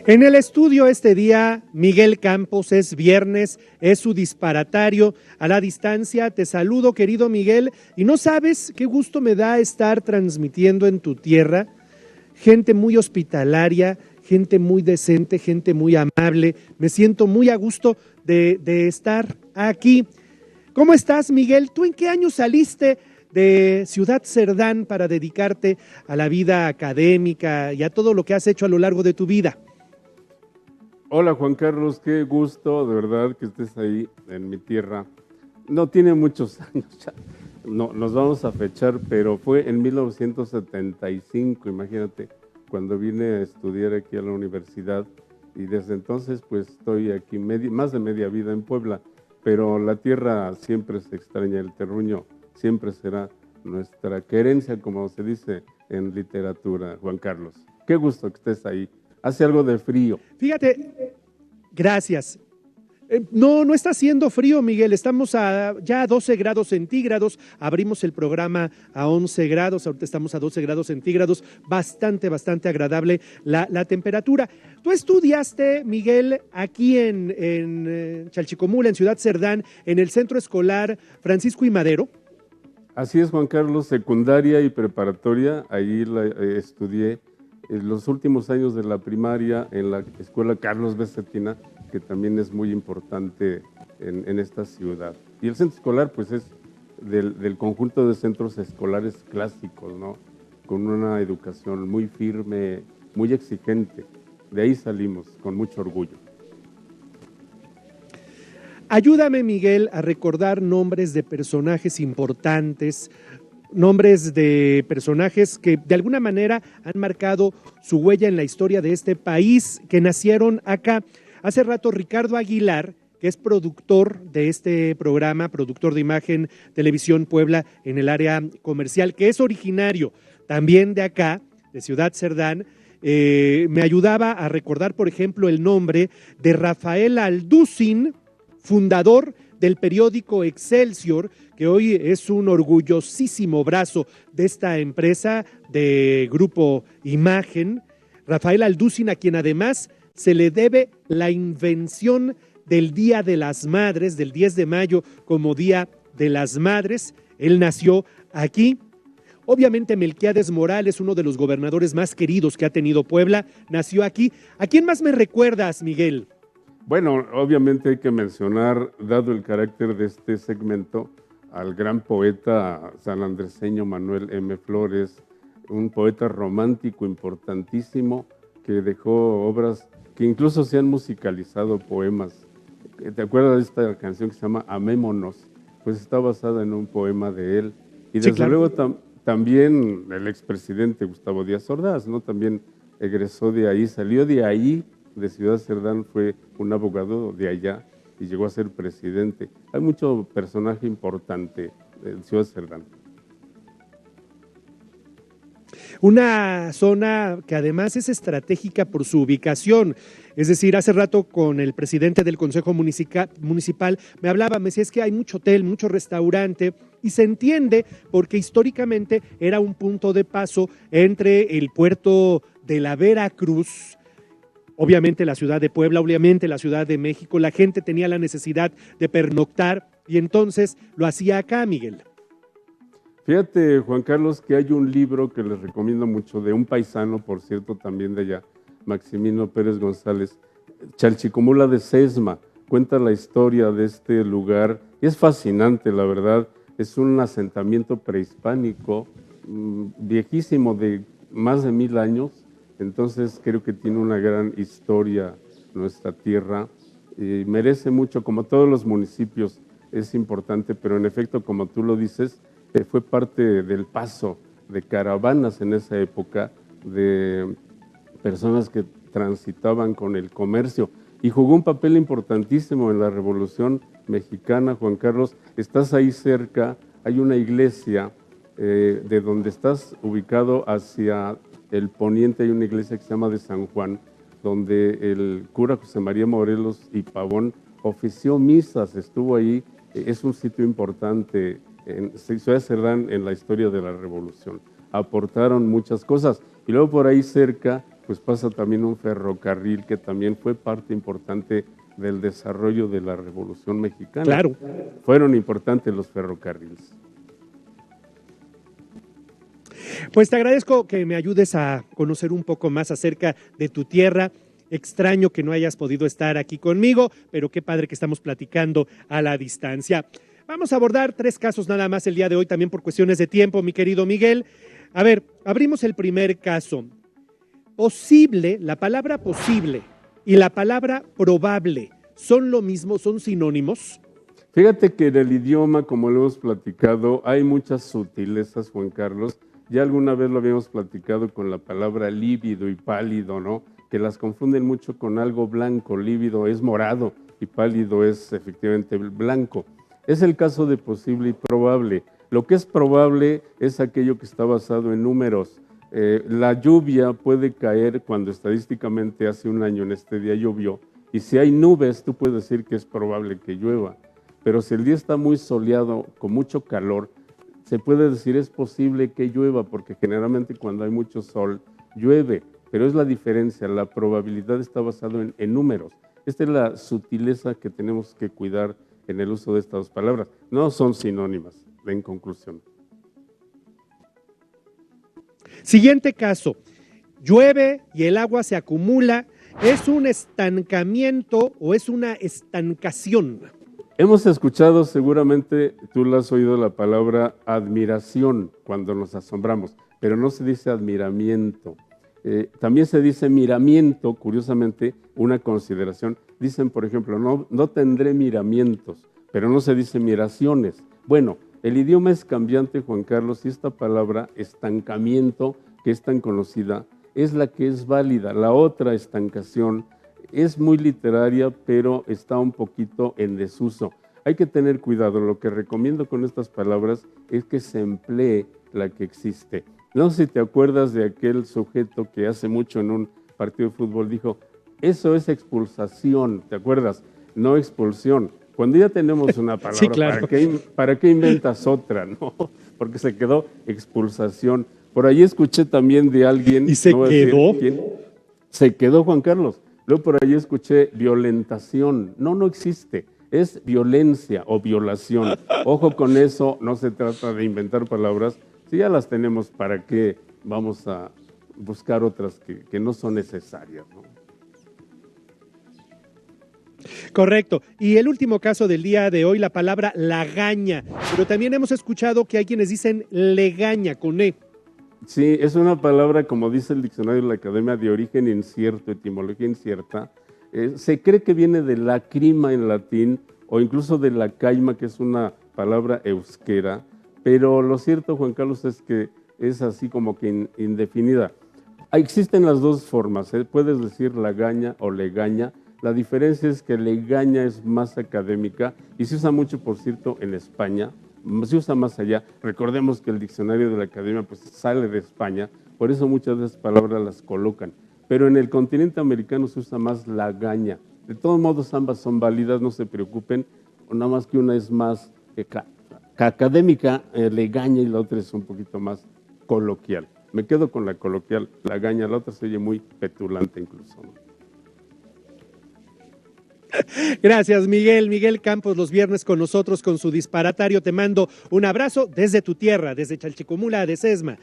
En el estudio este día, Miguel Campos, es viernes, es su disparatario. A la distancia te saludo, querido Miguel, y no sabes qué gusto me da estar transmitiendo en tu tierra. Gente muy hospitalaria, gente muy decente, gente muy amable. Me siento muy a gusto de estar aquí. ¿Cómo estás, Miguel? ¿Tú en qué año saliste de Ciudad Cerdán para dedicarte a la vida académica y a todo lo que has hecho a lo largo de tu vida? Hola Juan Carlos, qué gusto de verdad que estés ahí en mi tierra. No tiene muchos años ya, no, nos vamos a fechar, pero fue en 1975, imagínate, cuando vine a estudiar aquí a la universidad y desde entonces pues estoy aquí más de media vida en Puebla, pero la tierra siempre se extraña, el terruño siempre será nuestra querencia, como se dice en literatura, Juan Carlos. Qué gusto que estés ahí. Hace algo de frío. Fíjate, gracias. No está haciendo frío, Miguel. Estamos ya a 12 grados centígrados. Abrimos el programa a 11 grados. Ahorita estamos a 12 grados centígrados. Bastante agradable la temperatura. Tú estudiaste, Miguel, aquí en Chalchicomula, en Ciudad Cerdán, en el Centro Escolar Francisco I. Madero. Así es, Juan Carlos, secundaria y preparatoria. Ahí estudié los últimos años de la primaria en la escuela Carlos B. Cetina, que también es muy importante en esta ciudad. Y el centro escolar, pues es del conjunto de centros escolares clásicos, ¿no? Con una educación muy firme, muy exigente. De ahí salimos con mucho orgullo. Ayúdame, Miguel, a recordar nombres de personajes importantes, nombres de personajes que de alguna manera han marcado su huella en la historia de este país, que nacieron acá. Hace rato Ricardo Aguilar, que es productor de este programa, productor de Imagen Televisión Puebla en el área comercial, que es originario también de acá, de Ciudad Cerdán, me ayudaba a recordar, por ejemplo, el nombre de Rafael Alducin, fundador del periódico Excelsior, que hoy es un orgullosísimo brazo de esta empresa de Grupo Imagen. Rafael Alducin, a quien además se le debe la invención del Día de las Madres, del 10 de mayo como Día de las Madres. Él nació aquí. Obviamente Melquiades Morales, uno de los gobernadores más queridos que ha tenido Puebla, nació aquí. ¿A quién más me recuerdas, Miguel? Bueno, obviamente hay que mencionar, dado el carácter de este segmento, al gran poeta sanandreseño Manuel M. Flores, un poeta romántico importantísimo que dejó obras que incluso se han musicalizado, poemas. ¿Te acuerdas de esta canción que se llama Amémonos? Pues está basada en un poema de él. Y desde Sí, claro. luego también el expresidente Gustavo Díaz Ordaz, ¿no? También egresó de ahí, salió de ahí, de Ciudad Cerdán, fue un abogado de allá y llegó a ser presidente. Hay mucho personaje importante en Ciudad Cerdán. Una zona que además es estratégica por su ubicación. Es decir, hace rato con el presidente del Consejo Municipal me hablaba, me decía, es que hay mucho hotel, mucho restaurante, y se entiende porque históricamente era un punto de paso entre el puerto de la Veracruz, obviamente la ciudad de Puebla, obviamente la Ciudad de México. La gente tenía la necesidad de pernoctar y entonces lo hacía acá, Miguel. Fíjate, Juan Carlos, que hay un libro que les recomiendo mucho, de un paisano, por cierto, también de allá, Maximino Pérez González, Chalchicomula de Sesma. Cuenta la historia de este lugar y es fascinante, la verdad. Es un asentamiento prehispánico, viejísimo, de más de 1000 años. Entonces creo que tiene una gran historia nuestra tierra y merece mucho, como todos los municipios, es importante, pero en efecto, como tú lo dices, fue parte del paso de caravanas en esa época, de personas que transitaban con el comercio y jugó un papel importantísimo en la Revolución Mexicana. Juan Carlos, estás ahí cerca, hay una iglesia de donde estás ubicado hacia el poniente, hay una iglesia que se llama de San Juan, donde el cura José María Morelos y Pavón ofició misas, estuvo ahí, es un sitio importante en Ciudad Cerdán en la historia de la Revolución. Aportaron muchas cosas. Y luego por ahí cerca, pues pasa también un ferrocarril que también fue parte importante del desarrollo de la Revolución Mexicana. Claro. Fueron importantes los ferrocarriles. Pues te agradezco que me ayudes a conocer un poco más acerca de tu tierra. Extraño que no hayas podido estar aquí conmigo, pero qué padre que estamos platicando a la distancia. Vamos a abordar 3 casos nada más el día de hoy, también por cuestiones de tiempo, mi querido Miguel. A ver, abrimos el primer caso. Posible, la palabra posible y la palabra probable, ¿son lo mismo, son sinónimos? Fíjate que en el idioma, como lo hemos platicado, hay muchas sutilezas, Juan Carlos. Ya alguna vez lo habíamos platicado con la palabra lívido y pálido, ¿no? Que las confunden mucho con algo blanco. Lívido es morado y pálido es efectivamente blanco. Es el caso de posible y probable. Lo que es probable es aquello que está basado en números. La lluvia puede caer cuando estadísticamente hace un año en este día llovió, y si hay nubes, tú puedes decir que es probable que llueva. Pero si el día está muy soleado, con mucho calor, se puede decir es posible que llueva, porque generalmente cuando hay mucho sol, llueve. Pero es la diferencia, la probabilidad está basada en números. Esta es la sutileza que tenemos que cuidar en el uso de estas dos palabras. No son sinónimas, en conclusión. Siguiente caso. Llueve y el agua se acumula. ¿Es un estancamiento o es una estancación? Hemos escuchado, seguramente tú la has oído, la palabra admiración cuando nos asombramos, pero no se dice admiramiento. También se dice miramiento, curiosamente, una consideración. Dicen, por ejemplo, no tendré miramientos, pero no se dice miraciones. Bueno, el idioma es cambiante, Juan Carlos, y esta palabra estancamiento, que es tan conocida, es la que es válida. La otra, estancación, es muy literaria, pero está un poquito en desuso. Hay que tener cuidado. Lo que recomiendo con estas palabras es que se emplee la que existe. No sé si te acuerdas de aquel sujeto que hace mucho en un partido de fútbol dijo, eso es expulsación, ¿te acuerdas? No expulsión. Cuando ya tenemos una palabra, sí, claro. ¿Para qué inventas otra? ¿No? Porque se quedó expulsación. Por ahí escuché también de alguien... ¿Y se quedó? Se quedó, Juan Carlos. Luego por ahí escuché violentación. No existe. Es violencia o violación. Ojo con eso, no se trata de inventar palabras. Si ya las tenemos, ¿para qué vamos a buscar otras que no son necesarias, ¿no? Correcto. Y el último caso del día de hoy, la palabra lagaña. Pero también hemos escuchado que hay quienes dicen legaña con E. Sí, es una palabra, como dice el diccionario de la Academia, de origen incierto, etimología incierta. Se cree que viene de lacrima en latín o incluso de la caima, que es una palabra euskera, pero lo cierto, Juan Carlos, es que es así como que indefinida. Existen las dos formas, puedes decir lagaña o legaña. La diferencia es que legaña es más académica y se usa mucho, por cierto, en España, se usa más allá. Recordemos que el diccionario de la Academia pues, sale de España, por eso muchas de esas palabras las colocan. Pero en el continente americano se usa más lagaña. De todos modos, ambas son válidas, no se preocupen, nada más que una es más académica, legaña, y la otra es un poquito más coloquial. Me quedo con la coloquial, lagaña, la otra se oye muy petulante incluso, ¿no? Gracias, Miguel. Miguel Campos, los viernes con nosotros con su disparatario. Te mando un abrazo desde tu tierra, desde Chalchicomula de Sesma.